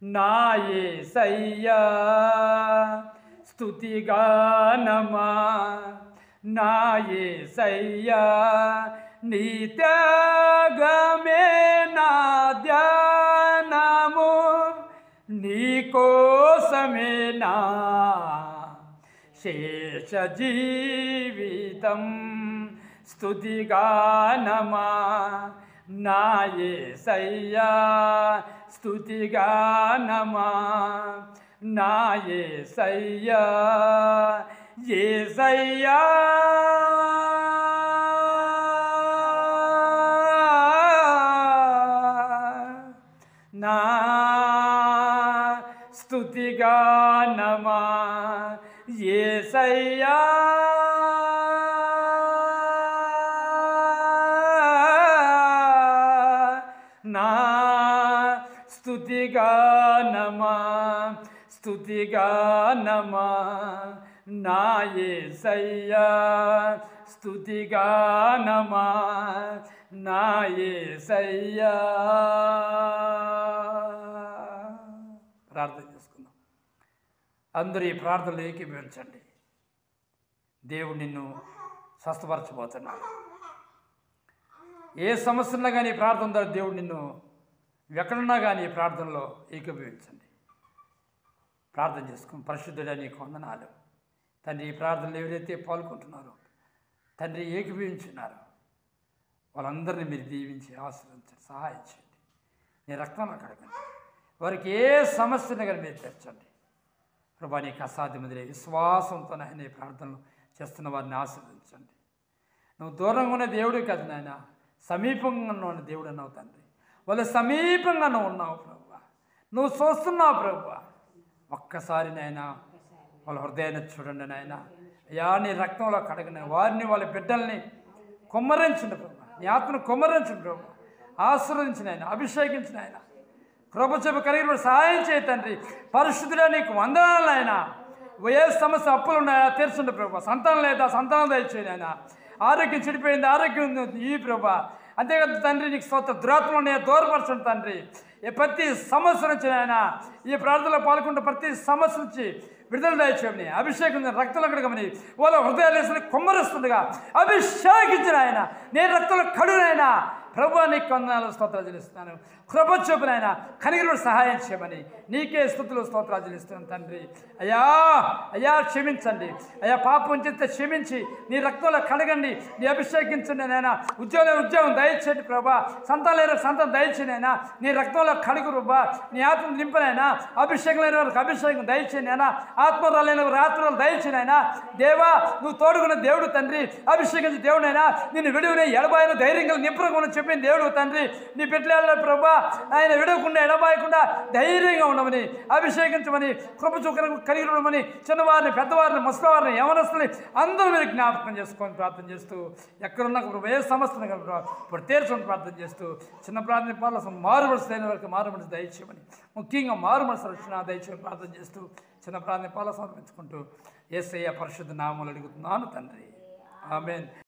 నా యేసయ్యా స్తుతిగానమా, నా యేసయ్యా నీ త్యాగమే నా ధ్యానము, నీ కోసమే నా శేష జీవితం. స్తుతిగానమా, నా యేసయ్యా స్తుతిగానమా, నా యేసయ్యా యేసయ్యా నా స్తుతిగానమా, యేసయ్యా నా స్తుతిగానమా, స్తుతిగానమా, నా యేసయ్యా స్తుతిగానమా, నా యేసయ్యా. ప్రార్థన చేసుకుందాం. అందరూ ఈ ప్రార్థనలు ఏకీభవించండి. దేవుడు నిన్ను స్వస్థపరచబోతున్నాడు. ఏ సమస్యన్నా కానీ ప్రార్థన ద్వారా దేవుడు నిన్ను ఎక్కడున్నా కానీ ఈ ప్రార్థనలో ఏకీభవించండి. ప్రార్థన చేసుకుని పరిశుద్ధుడా నీకు వందనాలు తండ్రి. ఈ ప్రార్థనలు ఎవరైతే పాల్గొంటున్నారో తండ్రి ఏకీభవించున్నారు వాళ్ళందరినీ మీరు దీవించి ఆశీర్వదించండి, సహాయం చేయండి. నీ రక్తంలో కడగండి. వారికి ఏ సమస్యను కానీ మీరు తెచ్చండి ప్రభా. నీకు అసాధ్యమదిలే విశ్వాసంతో నాయన ఈ ప్రార్థనలు చేస్తున్న వారిని ఆశీర్వదించండి. నువ్వు దూరంగా ఉన్న దేవుడు కాదు నాయన, సమీపంగా ఉన్న దేవుడు అన్నావు తండ్రి. వాళ్ళు సమీపంగా నువ్వు ఉన్నావు ప్రభా, నువ్వు చూస్తున్నావు ప్రభా. ఒక్కసారి నాయన వాళ్ళ హృదయాన్ని చూడండి నాయన. అయ్యా నీ రక్తంలో కడగని వారిని వాళ్ళ బిడ్డల్ని కుమ్మరించండి ప్రభా. నీ ఆత్మను కుమ్మరించండి ప్రభా. ఆశీర్వదించిన ఆయన, అభిషేకించిన ఆయన, కృప చూపు కలిగిన సహాయం చేయ తండ్రి. పరిశుద్ధుడా నీకు వందనాలు ఆయన. ఏ సమస్య అప్పులు ఉన్నాయా తీర్చండి ప్రభా. సంతానం లేదా సంతానం దయచేయండి ఆయన. ఆరోగ్యం చెడిపోయింది, ఆరోగ్యం ఈ ప్రభా. అంతేకాదు తండ్రి నీకు స్తోత్రం. దురాత్మలు ఉన్నాయా దూరపరచండి తండ్రి. ప్రతి సమస్య నుంచి ఆయన ఈ ప్రార్థనలో పాల్గొంటే ప్రతి సమస్య నుంచి విడుదల దయచేయమని, అభిషేకం రక్తంలో కడగమని వాళ్ళ హృదయాలు కుమ్మరిస్తుండగా అభిషేకించిన ఆయన నీ రక్తంలో కడుగునైన ప్రభు నీకు వందనాలు స్తోత్రాలు చెల్లిస్తున్నాను. కృప చూపునైనా కనిగిరిలో సహాయం చేయమని నీకే స్తుతులు స్తోత్రాలు చెల్లిస్తున్నాను తండ్రి. అయ్యా అయ్యా క్షమించండి అయ్యా. పాపం చేస్తే క్షమించి నీ రక్తంలో కడగండి, నీ అభిషేకించండి నాయన. ఉద్యోగం దయచేయండి ప్రభా. సంతానం సంతానం దయచేయండి అయినా. నీ రక్తంలో కడుగు ప్రభా. నీ ఆత్మ నింపనైనా. అభిషేకం లేని వారికి అభిషేకం దయచేయండి అయినా. ఆత్మరాలైన వారి ఆత్మరాలు దయచేయండి అయినా. దేవా నువ్వు తోడుకున్న దేవుడు తండ్రి. అభిషేకించి దేవుడైనా నిన్ను విడువని ఎడబాయిన ధైర్యంగా నింపకుండా చెప్పిన దేవుడు తండ్రి. నీ బిడ్డల ప్రభా ఆయన విడవకుండా ఎడబాయకుండా ధైర్యంగా ఉండమని, అభిషేకించమని, కృప చూకను కలిగి ఉండమని, చిన్నవారిని పెద్దవారిని ముసలివారిని యవనస్తుని అందరూ మీరు జ్ఞాపకం చేసుకొని ప్రార్థన చేస్తూ ఎక్కడున్నా ప్రభు ఏ సమస్యను ఇప్పుడు తీర్చుకొని ప్రార్థన చేస్తూ చిన్న ప్రార్థన పాలన మారుమనసు అయిన వరకు మారుమనసు దయచేయమని, ముఖ్యంగా మారుమనసు రక్షణ దయచేయమని ప్రార్థన చేస్తూ చిన్న ప్రార్థన పాలన సమర్పించుకుంటూ యేసయ్య పరిశుద్ధ నామములో అడుగుతున్నాను తండ్రి. ఆమేన్.